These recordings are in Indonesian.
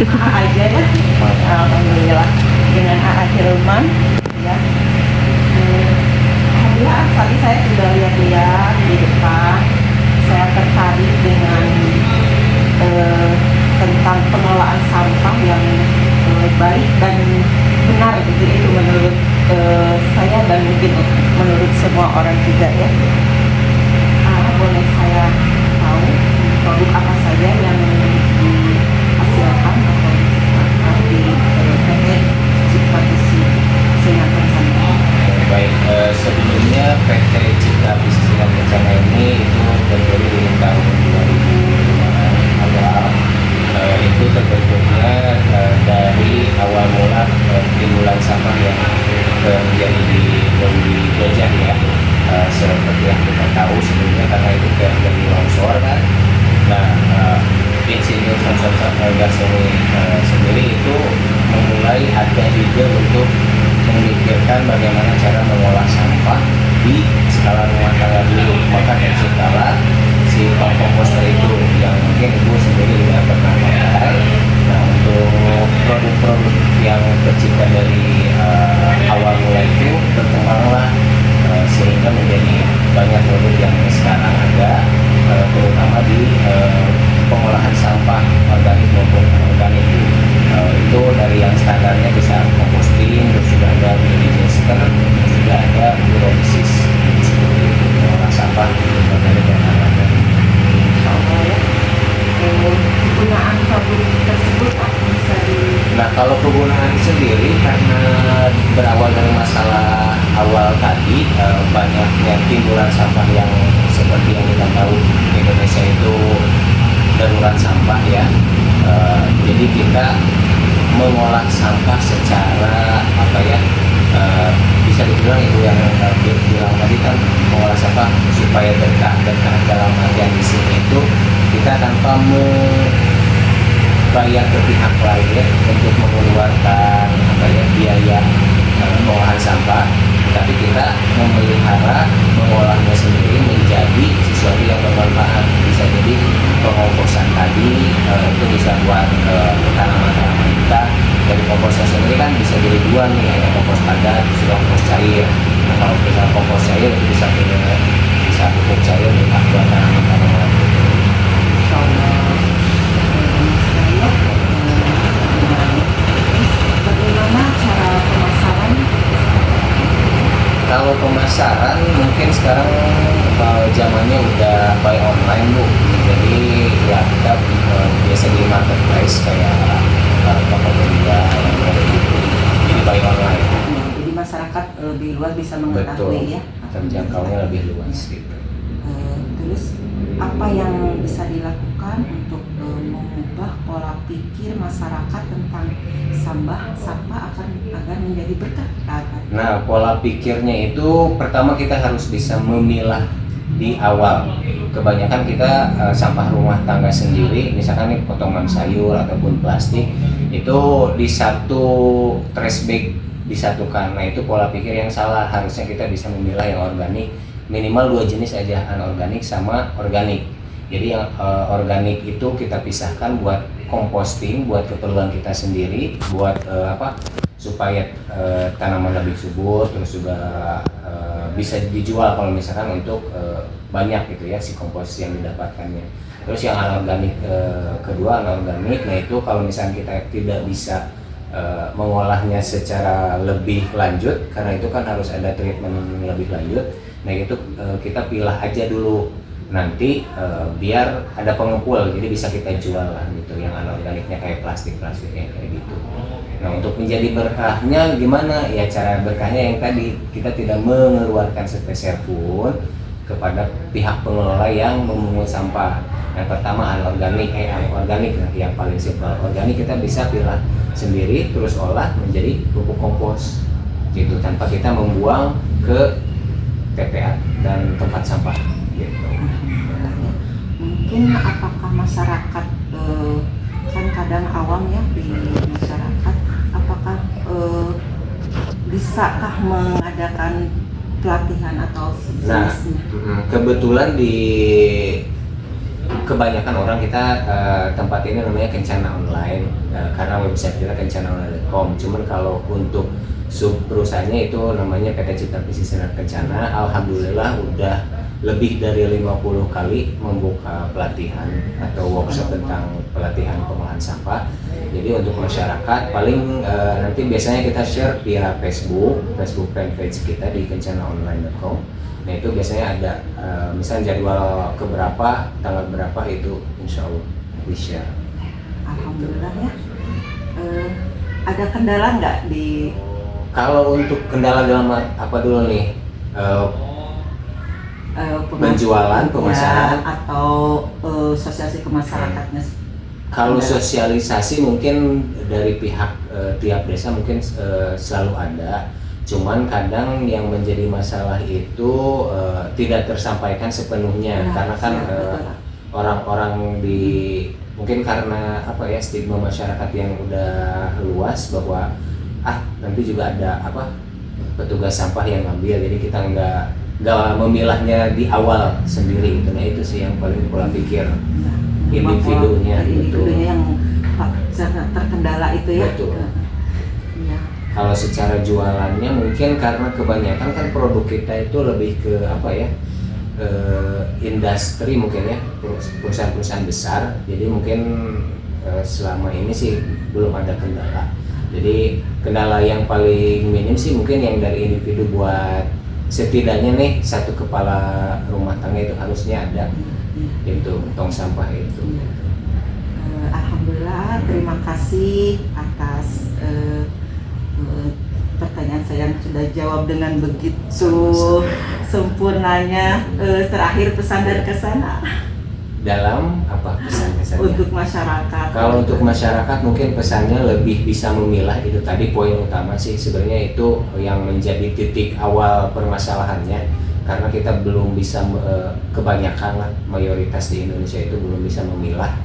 aja ya. Alhamdulillah dengan Hilman ya. Alhamdulillah tadi saya sudah lihat-lihat di depan, saya tertarik dengan tentang pengelolaan sampah yang baik dan benar itu menurut saya dan mungkin menurut semua orang juga ya. Boleh saya tahu produk apa saja yang dihasilkan atau di PT Cipta Besi Seingat Kencana? Baik, sebelumnya PT Cipta Besi Seingat Kencana ini itu berdiri di tahun 2005 awal. Itu terbentuknya dari awal mula timbulan sampah yang terjadi di Gajah ya. Seperti yang kita tahu sebelumnya karena itu dari longsor kan. Nah, Insinyur Samsul Gaseni sendiri itu memulai ada ide untuk memikirkan bagaimana cara mengolah sampah di skala rumah tangga dulu. Maka terciptalah si komposter itu yang mungkin ibu sendiri tidak pernah pakai. Nah, untuk produk-produk yang tercipta dari awal mula itu berkembanglah sehingga menjadi banyak produk yang sekarang ada, terutama di pengolahan sampah organik maupun anorganik itu dari yang standarnya bisa composting, terus juga ada biodigester, terus juga ada pyrolysis seperti itu pengolah sampah organik dan anorganik. Insya ya. Penggunaan produk tersebut bisa di. Nah, kalau penggunaan sendiri karena berawal dari masalah awal tadi, banyaknya timbulan sampah yang seperti yang kita tahu Indonesia itu darurat sampah ya. Jadi kita mengolah sampah secara apa ya, bisa dibilang itu yang bilang tadi kan mengolah sampah supaya berkah dalam artian di sini itu kita tanpa bayar ke pihak lain ya, untuk mengeluarkan apa ya, biaya pengolahan sampah, tapi kita memelihara mengolahnya sendiri menjadi sesuatu yang bermanfaat. Bisa jadi pengomposan tadi itu bisa buat tanaman-tanaman kita. Dari komposnya sendiri kan bisa jadi dua nih, ada kompos padat, juga kompos cair. Nah, kalau kita kompos cair itu bisa pupuk cair untuk buat tanaman-tanaman. Bagaimana cara pemasaran? Kalau pemasaran mungkin sekarang zamannya udah buy online Bu. Jadi ya kita biasa di marketplace kayak Tokopedia yang kayak gitu. Jadi buy online. Jadi masyarakat lebih luas bisa mengetahui. Betul. Ya. Terjangkaunya lebih luas gitu. Terus apa yang bisa dilakukan untuk mengubah pola pikir masyarakat tentang sampah agar menjadi berkah? Nah, pola pikirnya itu pertama kita harus bisa memilah di awal. Kebanyakan kita sampah rumah tangga sendiri, misalkan nih potongan sayur ataupun plastik, itu di satu trash bag disatukan. Nah, itu pola pikir yang salah. Harusnya kita bisa memilah yang organik, minimal 2 jenis aja, anorganik sama organik. Jadi yang organik itu kita pisahkan buat composting, buat keperluan kita sendiri, buat supaya tanaman lebih subur, terus juga bisa dijual kalau misalkan untuk banyak gitu ya si kompos yang didapatkannya. Terus yang anorganik kedua, anorganik, nah itu kalau misalkan kita tidak bisa mengolahnya secara lebih lanjut, karena itu kan harus ada treatment lebih lanjut. Nah itu kita pilah aja dulu, nanti biar ada pengepul, jadi bisa kita jual lah gitu yang anorganiknya kayak plastiknya kayak gitu. Nah untuk menjadi berkahnya gimana ya, cara berkahnya yang tadi kita tidak mengeluarkan sepeser pun kepada pihak pengelola yang memungut sampah. Yang pertama anorganik, organik yang paling simpel. Organik kita bisa pilah sendiri terus olah menjadi pupuk kompos gitu, tanpa kita membuang ke TPA dan tempat sampah gitu. Mungkin apakah masyarakat kan kadang awam ya di masyarakat, apakah bisakah mengadakan pelatihan atau Nah, kebetulan di kebanyakan orang kita tempat ini namanya Kencana Online karena website kita kencanaonline.com. Cuman kalau untuk sub perusahaannya itu namanya PT Cipta Visi Sinar Kencana. Alhamdulillah udah lebih dari 50 kali membuka pelatihan atau workshop tentang pelatihan pengolahan sampah. Jadi untuk masyarakat paling nanti biasanya kita share via Facebook fanpage kita di kencanaonline.com. Nah itu biasanya ada misalnya jadwal keberapa, tanggal berapa itu insya Allah di share. Alhamdulillah ya. Ada kendala nggak di? Kalau untuk kendala dalam apa dulu nih? Penjualan, pemasaran, atau sosialisasi ke masyarakatnya. Kalau sosialisasi mungkin dari pihak tiap desa mungkin selalu ada. Cuman kadang yang menjadi masalah itu tidak tersampaikan sepenuhnya karena kan orang-orang di mungkin karena apa ya stigma masyarakat yang udah luas bahwa nanti juga ada petugas sampah yang ngambil, jadi kita nggak memilahnya di awal sendiri gitu. Nah itu sih yang paling pola pikir individunya yang terkendala itu ya. Betul. Ya. Kalau secara jualannya mungkin karena kebanyakan kan produk kita itu lebih ke industri mungkin ya, perusahaan-perusahaan besar. Jadi mungkin selama ini sih belum ada kendala. Jadi kendala yang paling minim sih mungkin yang dari individu buat setidaknya nih satu kepala rumah tangga itu harusnya ada itu tong sampah itu. Alhamdulillah, terima kasih atas pertanyaan saya yang sudah jawab dengan begitu sempurnanya. Terakhir pesan dan kesan dalam apa pesan-pesannya untuk masyarakat? Kalau untuk masyarakat mungkin pesannya lebih bisa memilah, itu tadi poin utama sih sebenarnya, itu yang menjadi titik awal permasalahannya, karena kita belum bisa kebanyakan lah, mayoritas di Indonesia itu belum bisa memilah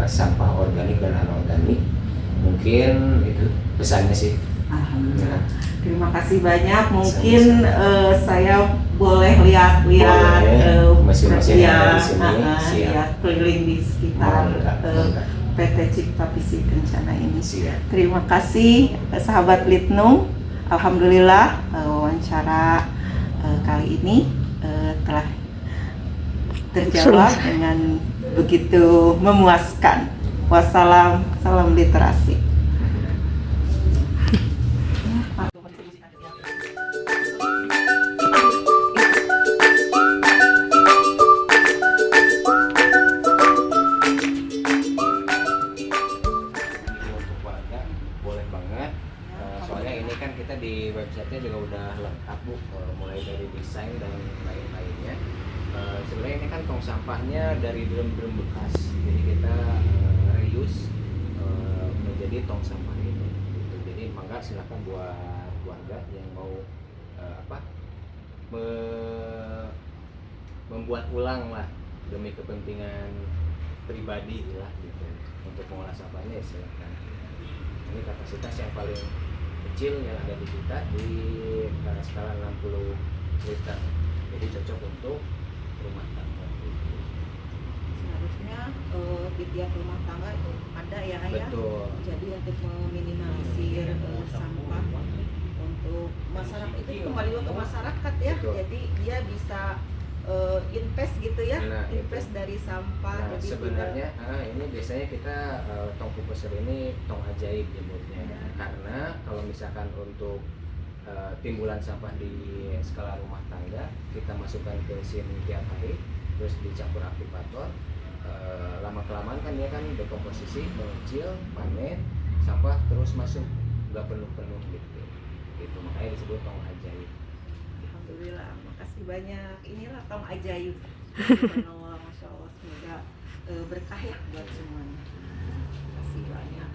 sampah organik dan anorganik. Mungkin itu pesannya sih. Alhamdulillah. Terima kasih banyak. Mungkin saya boleh lihat-lihat masing-masing yang ada di sini, ya, keliling di sekitar PT Cipta Visi Kencana ini. Terima kasih sahabat Litnum. Alhamdulillah wawancara kali ini telah terjawab dengan begitu memuaskan. Wassalam, salam literasi. Di websitenya juga udah lengkap Bu, mulai dari desain dan lain-lainnya. Sebenarnya ini kan tong sampahnya dari drum-drum bekas, jadi kita reuse menjadi tong sampah ini gitu. Jadi mangga silakan buat keluarga yang mau membuat ulang lah demi kepentingan pribadi lah gitu untuk mengolah sampahnya, silakan. Ini kapasitas yang paling kecil yang ada di kita di skala 60 liter, jadi cocok untuk rumah tangga. Seharusnya di tiap rumah tangga itu ada ya ayah. Betul. Jadi untuk meminimalisir sampah untuk masyarakat itu kembali ke masyarakat ya. Betul. Jadi dia bisa invest gitu ya, invest dari sampah. Nah, jadi sebenarnya ini biasanya kita tong komposter ini tong ajaib nyebutnya, karena kalau misalkan untuk timbulan sampah di skala rumah tangga kita masukkan ke sini tiap hari, terus dicampur aktivator, lama kelamaan kan dia kan dekomposisi, mengecil, panen, sampah terus masuk, nggak penuh gitu. Makanya disebut tong ajaib. Alhamdulillah, makasih banyak. Inilah tong ajaib. Masya Allah, semoga berkah ya buat semuanya. Terima kasih banyak.